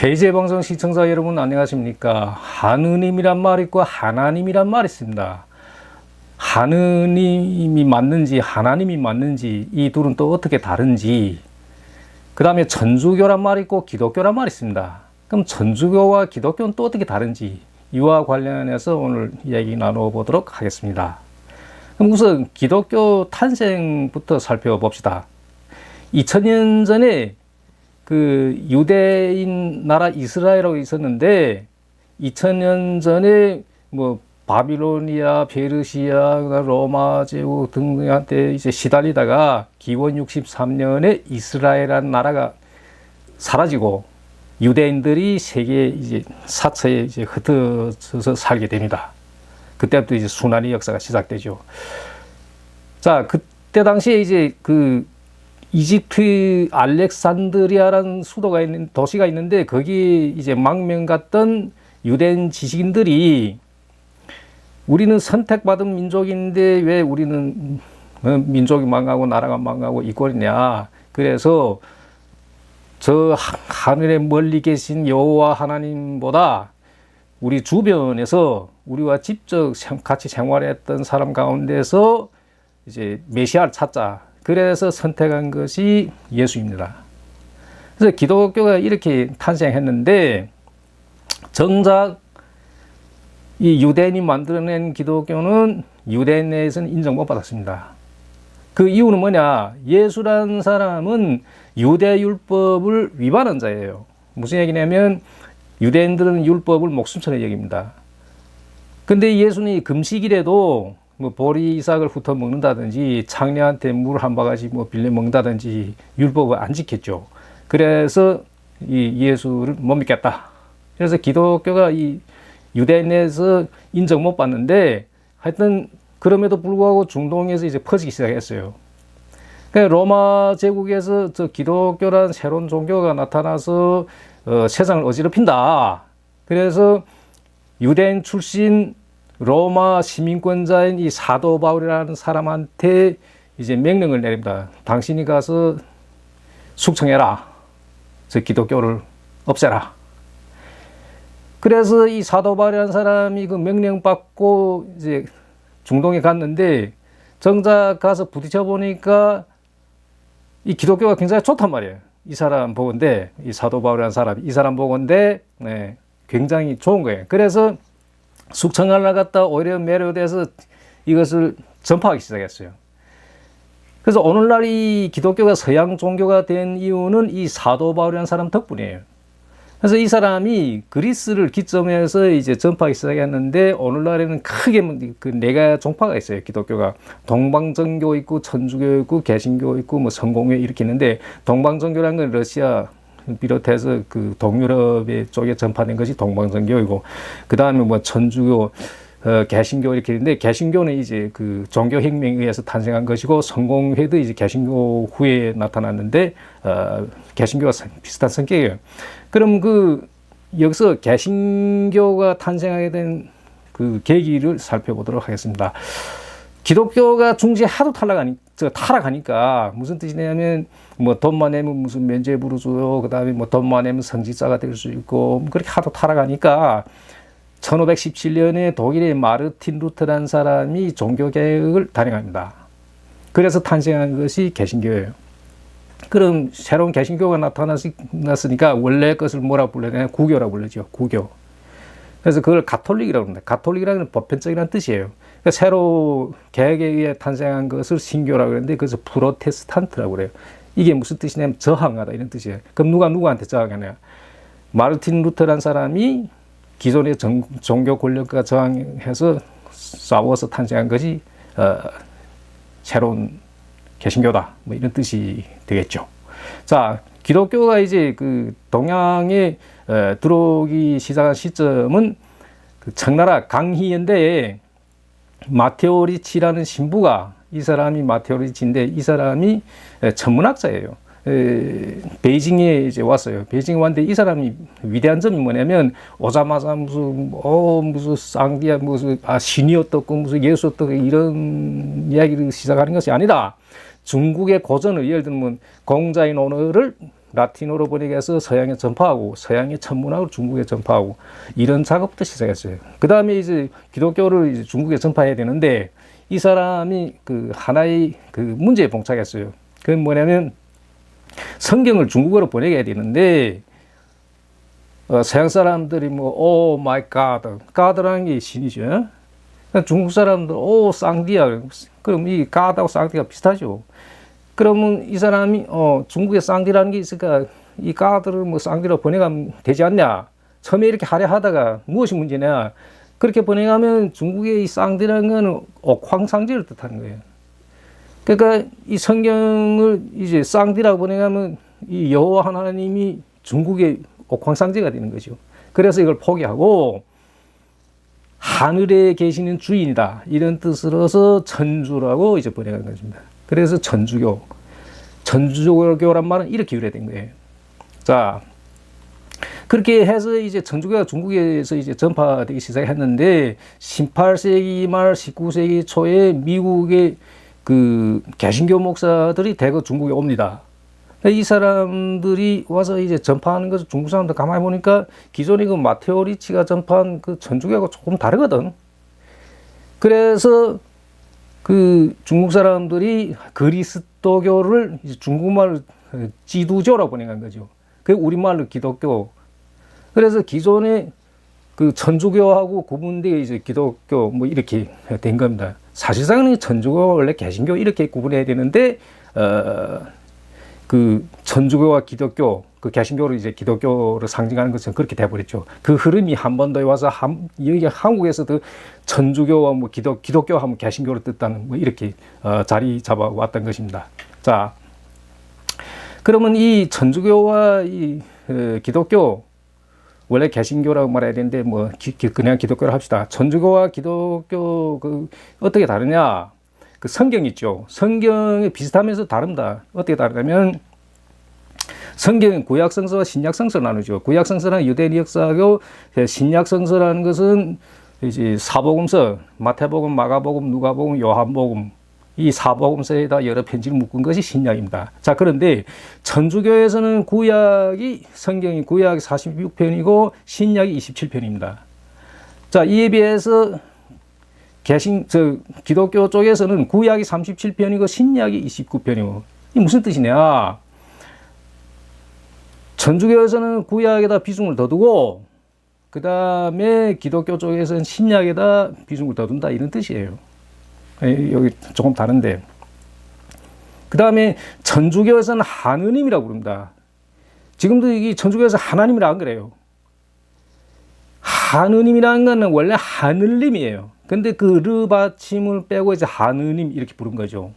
KJ방송 시청자 여러분 안녕하십니까. 하느님이란 말 있고 하나님이란 말이 있습니다. 하느님이 맞는지 하나님이 맞는지 이 둘은 또 어떻게 다른지, 그 다음에 천주교란 말이 있고 기독교란 말이 있습니다. 그럼 천주교와 기독교는 또 어떻게 다른지, 이와 관련해서 오늘 이야기 나눠보도록 하겠습니다. 그럼 우선 기독교 탄생부터 살펴봅시다. 2000년 전에 그 유대인 나라 이스라엘하고 있었는데, 2000년 전에 뭐 바빌로니아, 페르시아, 로마 제국 등등한테 이제 시달리다가 기원 63년에 이스라엘이라는 나라가 사라지고 유대인들이 세계 이제 사처에 이제 흩어져서 살게 됩니다. 그때부터 이제 순환의 역사가 시작되죠. 자, 그때 당시에 이제 그 이집트 알렉산드리아라는 수도가 있는 도시가 있는데, 거기 이제 망명 갔던 유대인 지식인들이 우리는 선택받은 민족인데 왜 우리는 민족이 망하고 나라가 망하고 이 꼴이냐. 그래서 저 하늘에 멀리 계신 여호와 하나님보다 우리 주변에서 우리와 직접 같이 생활했던 사람 가운데서 이제 메시아를 찾자. 그래서 선택한 것이 예수입니다. 그래서 기독교가 이렇게 탄생했는데, 정작 이 유대인이 만들어낸 기독교는 유대인 내에서는 인정 못 받았습니다. 그 이유는 뭐냐? 예수라는 사람은 유대율법을 위반한 자예요. 무슨 얘기냐면 유대인들은 율법을 목숨처럼 여깁니다. 근데 예수는 금식일에도 뭐 보리 이삭을 훑어 먹는다든지 창녀한테 물 한 바가지 뭐 빌려 먹는다든지 율법을 안 지켰죠. 그래서 이 예수를 못 믿겠다. 그래서 기독교가 이 유대인에서 인정 못 받는데, 하여튼 그럼에도 불구하고 중동에서 이제 퍼지기 시작했어요. 그러니까 로마 제국에서 저 기독교란 새로운 종교가 나타나서 세상을 어지럽힌다. 그래서 유대인 출신 로마 시민권자인 이 사도 바울이라는 사람한테 이제 명령을 내립니다. 당신이 가서 숙청해라. 저 기독교를 없애라. 그래서 이 사도 바울이라는 사람이 그 명령 받고 이제 중동에 갔는데, 정작 가서 부딪혀 보니까 이 기독교가 굉장히 좋단 말이에요. 이 사람 보건데, 이 사도 바울이라는 사람, 이 사람 보건데, 네, 굉장히 좋은 거예요. 그래서 숙청하려 갔다 오히려 매료돼서 이것을 전파하기 시작했어요. 그래서 오늘날 이 기독교가 서양 종교가 된 이유는 이 사도 바울이라는 사람 덕분이에요. 그래서 이 사람이 그리스를 기점해서 이제 전파하기 시작했는데, 오늘날에는 크게 그 네 가지 종파가 있어요. 기독교가 동방정교 있고 천주교 있고 개신교 있고 뭐 성공회 이렇게 있는데, 동방정교라는 건 러시아 비롯해서 그 동유럽의 쪽에 전파된 것이 동방정교이고, 그 다음에 뭐 천주교, 개신교 이렇게 있는데, 개신교는 이제 그 종교혁명에 의해서 탄생한 것이고, 성공회도 이제 개신교 후에 나타났는데, 개신교가 비슷한 성격이에요. 그럼 그 여기서 개신교가 탄생하게 된 그 계기를 살펴보도록 하겠습니다. 기독교가 중시에 하도 타락하니까 무슨 뜻이냐면, 뭐 돈만 내면 무슨 면죄부를 줘요. 그 다음에 뭐 돈만 내면 성직자가 될 수 있고, 그렇게 하도 타락하니까 1517년에 독일의 마르틴 루터라는 사람이 종교개혁을 단행합니다. 그래서 탄생한 것이 개신교예요. 그럼 새로운 개신교가 나타났으니까 원래 것을 뭐라고 불러야 구교라고 불러죠. 구교. 그래서 그걸 가톨릭이라고 합니다. 가톨릭이라는 건 보편적이라는 뜻이에요. 그러니까 새로 개혁에 의해 탄생한 것을 신교라고 그러는데, 그래서 프로테스탄트라고 그래요. 이게 무슨 뜻이냐면 저항하다 이런 뜻이에요. 그럼 누가 누구한테 저항하냐? 마르틴 루터라는 사람이 기존의 종교 권력과 저항해서 싸워서 탄생한 것이 새로운 개신교다. 뭐 이런 뜻이 되겠죠. 자, 기독교가 이제 그 동양에 들어오기 시작한 시점은 그 청나라 강희연대에 마테오 리치라는 신부가, 이 사람이 마테오 리치인데 이 사람이 천문학자예요. 베이징에 이제 왔어요. 베이징에 왔는데 이 사람이 위대한 점이 뭐냐면, 오자마자 무슨 쌍디야, 무슨 신이 어떻고 무슨 예수 어떻고 이런 이야기를 시작하는 것이 아니다. 중국의 고전을, 예를 들면 공자의 논어를 라틴어로 번역해서 서양에 전파하고 서양의 천문학을 중국에 전파하고 이런 작업부터 시작했어요. 그 다음에 이제 기독교를 이제 중국에 전파해야 되는데 이 사람이 그 하나의 그 문제에 봉착했어요. 그건 뭐냐면 성경을 중국어로 번역해야 되는데 서양 사람들이 뭐 오 마이 갓, 갓이라는 게 신이죠. 중국 사람들 오 쌍디야. 그럼 이 갓하고 쌍디가 비슷하죠. 그러면 이 사람이 중국에 쌍디라는 게 있으니까 이 갓을 뭐 쌍디로 번역하면 되지 않냐. 처음에 이렇게 하려 하다가 무엇이 문제냐. 그렇게 번역하면 중국의 이 쌍디라는 거는 옥황상제를 뜻하는 거예요. 그러니까 이 성경을 이제 쌍디라고 번역하면 이 여호와 하나님이 중국의 옥황상제가 되는 거죠. 그래서 이걸 포기하고 하늘에 계시는 주인이다 이런 뜻으로서 천주라고 이제 번역한 것입니다. 그래서 천주교란 말은 이렇게 유래된 거예요. 자, 그렇게 해서 이제 천주교가 중국에서 이제 전파되기 시작했는데 18세기 말 19세기 초에 미국의 그 개신교 목사들이 대거 중국에 옵니다. 이 사람들이 와서 이제 전파하는 것을 중국 사람들 가만히 보니까 기존의 그 마테오 리치가 전파한 그 천주교하고 조금 다르거든. 그래서 그 중국 사람들이 그리스도교를 이제 중국말 지두교라고 번역한 거죠. 그 우리말로 기독교. 그래서 기존의 그 천주교하고 구분되어 이제 기독교 뭐 이렇게 된 겁니다. 사실상은 천주교 원래 개신교 이렇게 구분해야 되는데 그 천주교와 기독교, 그 개신교를 이제 기독교를 상징하는 것은 그렇게 돼버렸죠. 그 흐름이 한반도에 와서 여기 한국에서도 천주교와 뭐 기독교 하면 개신교를 뜻하는 뭐 이렇게 자리 잡아 왔던 것입니다. 자, 그러면 이 천주교와 이 기독교 원래 개신교라고 말해야 되는데 뭐 그냥 기독교를 합시다. 천주교와 기독교 그 어떻게 다르냐? 그 성경 있죠. 성경이 비슷하면서 다릅니다. 어떻게 다르냐면 성경은 구약성서와 신약성서를 나누죠. 구약성서는 유대인 역사고 신약성서라는 것은 이제 사복음서, 마태복음, 마가복음, 누가복음, 요한복음 이 사복음서에다 여러 편지를 묶은 것이 신약입니다. 자, 그런데 천주교에서는 성경이 구약이 46편이고 신약이 27편입니다. 자, 이에 비해서 기독교 쪽에서는 구약이 37편이고 신약이 29편이고 이 무슨 뜻이냐? 천주교에서는 구약에다 비중을 더 두고 그 다음에 기독교 쪽에서는 신약에다 비중을 더 둔다 이런 뜻이에요. 여기 조금 다른데 그 다음에 천주교에서는 하느님이라고 부릅니다. 지금도 이 천주교에서 하나님이라 안 그래요. 하느님이라는 것은 원래 하늘님이에요. 근데 그 르 받침을 빼고 이제 하느님 이렇게 부른 거죠.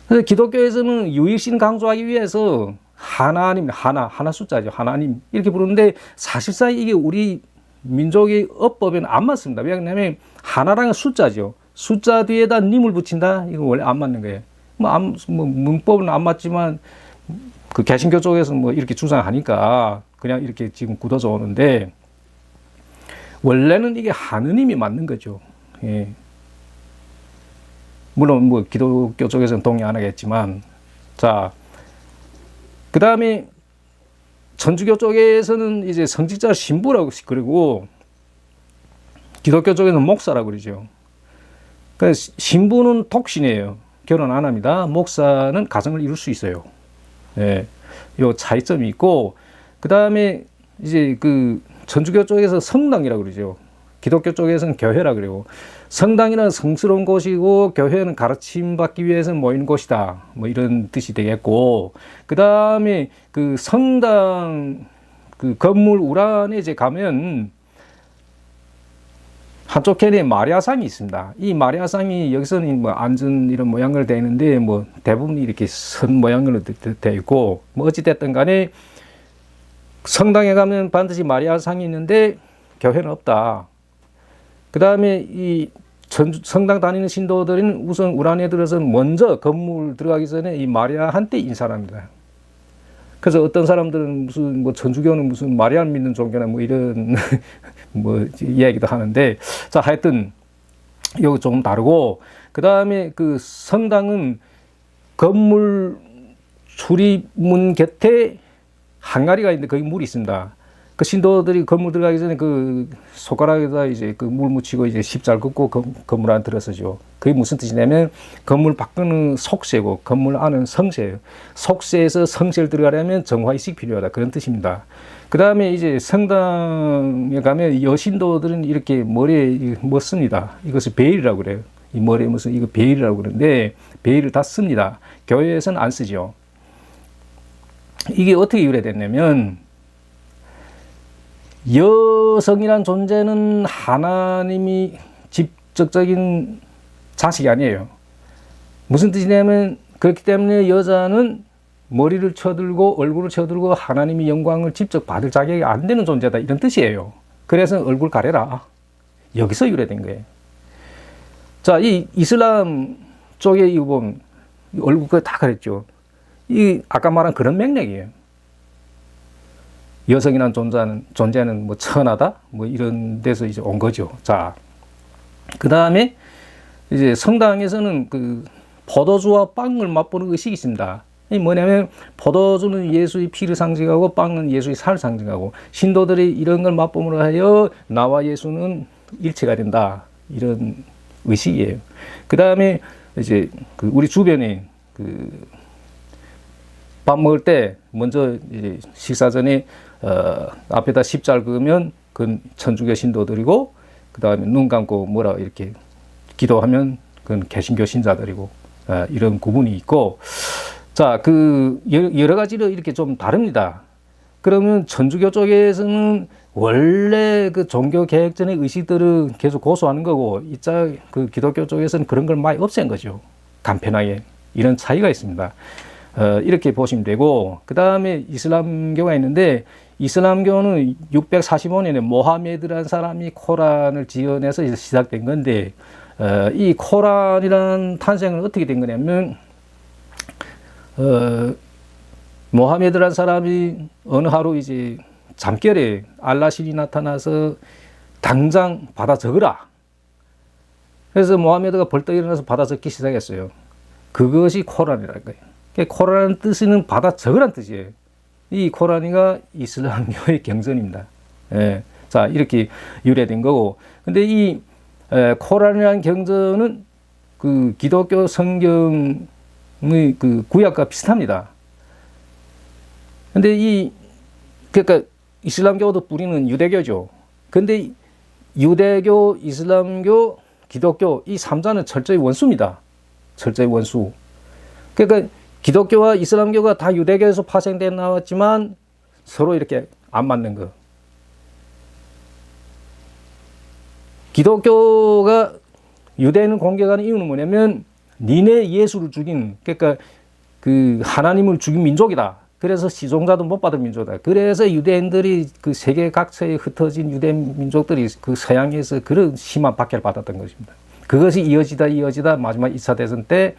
그래서 기독교에서는 유일신 강조하기 위해서 하나님, 하나 숫자죠. 하나님 이렇게 부르는데 사실상 이게 우리 민족의 어법에는 안 맞습니다. 왜냐하면 하나라는 숫자죠. 숫자 뒤에다 님을 붙인다? 이거 원래 안 맞는 거예요. 뭐 문법은 안 맞지만 그 개신교 쪽에서는 뭐 이렇게 주장하니까 그냥 이렇게 지금 굳어져 오는데 원래는 이게 하느님이 맞는 거죠. 예. 물론 뭐 기독교 쪽에서는 동의 안 하겠지만 자, 그 다음에 천주교 쪽에서는 이제 성직자 신부라고 그러고 기독교 쪽에서는 목사라고 그러죠. 그러니까 신부는 독신이에요. 결혼 안 합니다. 목사는 가정을 이룰 수 있어요. 예. 요 차이점이 있고 그 다음에 이제 그 천주교 쪽에서 성당이라고 그러죠. 기독교 쪽에서는 교회라고 그러고 성당이란 성스러운 곳이고 교회는 가르침 받기 위해서 모이는 곳이다. 뭐 이런 뜻이 되겠고 그 다음에 그 성당 그 건물 우란에 이제 가면 한쪽 캔에 마리아상이 있습니다. 이 마리아상이 여기서는 뭐 안전 이런 모양을 되는데 뭐 대부분 이렇게 선 모양으로 되어 있고 뭐 어찌됐든 간에 성당에 가면 반드시 마리아상이 있는데 교회는 없다. 그 다음에 이 성당 다니는 신도들은 우선 우란에 들어서 먼저 건물 들어가기 전에 이 마리아한테 인사를 합니다. 그래서 어떤 사람들은 무슨 뭐 천주교는 무슨 마리아를 믿는 종교나 뭐 이런 뭐 이야기도 하는데 자, 하여튼 여기 조금 다르고 그 다음에 그 성당은 건물 출입문 곁에 항아리가 있는데 거기 물이 있습니다. 그 신도들이 건물 들어가기 전에 그 손가락에다 이제 그 물 묻히고 이제 십자를 긋고 건물 안에 들어서죠. 그게 무슨 뜻이냐면 건물 밖은 속세고 건물 안은 성세예요. 속세에서 성세를 들어가려면 정화의식이 필요하다. 그런 뜻입니다. 그 다음에 이제 성당에 가면 여신도들은 이렇게 머리에 뭐 씁니다. 이것을 베일이라고 그래요. 이 머리에 무슨 이거 베일이라고 그러는데 베일을 다 씁니다. 교회에서는 안 쓰죠. 이게 어떻게 유래됐냐면 여성이란 존재는 하나님이 직접적인 자식이 아니에요. 무슨 뜻이냐면 그렇기 때문에 여자는 머리를 쳐들고 얼굴을 쳐들고 하나님의 영광을 직접 받을 자격이 안 되는 존재다 이런 뜻이에요. 그래서 얼굴 가려라. 여기서 유래된 거예요. 자, 이 이슬람 쪽에 이거 보면 얼굴 다 가렸죠. 이 아까 말한 그런 맥락이에요. 여성이란 존재는 뭐 천하다 뭐 이런 데서 이제 온 거죠. 자, 그 다음에 이제 성당에서는 그 포도주와 빵을 맛보는 의식이 있습니다. 이 뭐냐면 포도주는 예수의 피를 상징하고 빵은 예수의 살을 상징하고 신도들이 이런 걸 맛봄으로 하여 나와 예수는 일체가 된다 이런 의식이에요. 그 다음에 이제 그 우리 주변에 그 밥 먹을 때 먼저 이제 식사 전에 앞에다 십자를 그으면 그건 천주교 신도들이고 그 다음에 눈 감고 뭐라 이렇게 기도하면 그건 개신교 신자들이고 이런 구분이 있고 자, 그 여러 가지로 이렇게 좀 다릅니다. 그러면 천주교 쪽에서는 원래 그 종교 개혁전의 의식들을 계속 고수하는 거고 이자 그 기독교 쪽에서는 그런 걸 많이 없앤 거죠. 간편하게 이런 차이가 있습니다. 이렇게 보시면 되고 그 다음에 이슬람교가 있는데 이슬람교는 645년에 모하메드라는 사람이 코란을 지어내서 이제 시작된 건데 이 코란이라는 탄생은 어떻게 된 거냐면 모하메드라는 사람이 어느 하루 이제 잠결에 알라 신이 나타나서 당장 받아 적으라. 그래서 모하메드가 벌떡 일어나서 받아 적기 시작했어요. 그것이 코란이라는 거예요. 코란의 뜻은 받아 적으란 뜻이에요. 이 코란이가 이슬람교의 경전입니다. 예. 자, 이렇게 유래된 거고. 근데 이 코란이라는 경전은 그 기독교 성경의 그 구약과 비슷합니다. 근데 그러니까 이슬람교도 뿌리는 유대교죠. 근데 유대교, 이슬람교, 기독교 이 3자는 철저히 원수입니다. 철저히 원수. 그러니까 기독교와 이슬람교가 다 유대교에서 파생돼 나왔지만 서로 이렇게 안 맞는 거. 기독교가 유대인을 공격하는 이유는 뭐냐면 니네 예수를 죽인 그러니까 그 하나님을 죽인 민족이다. 그래서 시종자도 못 받은 민족이다. 그래서 유대인들이 그 세계 각처에 흩어진 유대 민족들이 그 서양에서 그런 심한 박해를 받았던 것입니다. 그것이 이어지다 마지막 2차 대전 때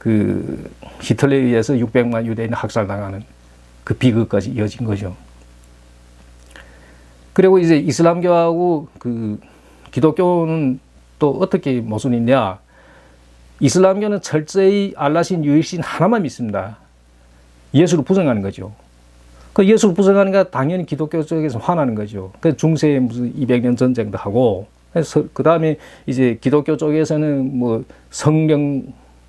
그 히틀러에 의해서 600만 유대인이 학살당하는 그 비극까지 이어진 거죠. 그리고 이제 이슬람교하고 그 기독교는 또 어떻게 모순이 있냐? 이슬람교는 철저히 알라신 유일신 하나만 믿습니다. 예수를 부정하는 거죠. 그 예수를 부정하니까 당연히 기독교 쪽에서 화나는 거죠. 그 중세에 무슨 200년 전쟁도 하고, 그래서 그 다음에 이제 기독교 쪽에서는 뭐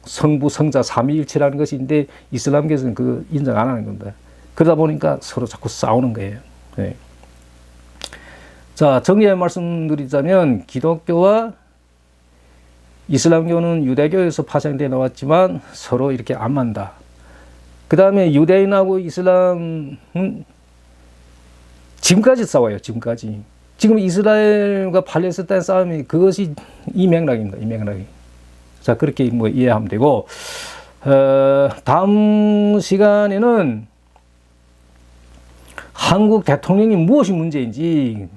성부, 성자, 삼위일체라는 것인데 이슬람교에서는 그 인정 안 하는 겁니다. 그러다 보니까 서로 자꾸 싸우는 거예요. 네. 자, 정리해 말씀드리자면 기독교와 이슬람교는 유대교에서 파생되어 나왔지만 서로 이렇게 안 맞는다. 그 다음에 유대인하고 이슬람은 지금까지 싸워요. 지금까지. 지금 이스라엘과 팔레스타인 싸움이 그것이 이 맥락입니다. 이 맥락이. 자, 그렇게 뭐 이해하면 되고, 다음 시간에는 한국 대통령이 무엇이 문제인지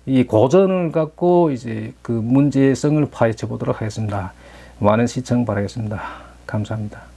이 고전을 갖고 이제 그 문제성을 파헤쳐 보도록 하겠습니다. 많은 시청 바라겠습니다. 감사합니다.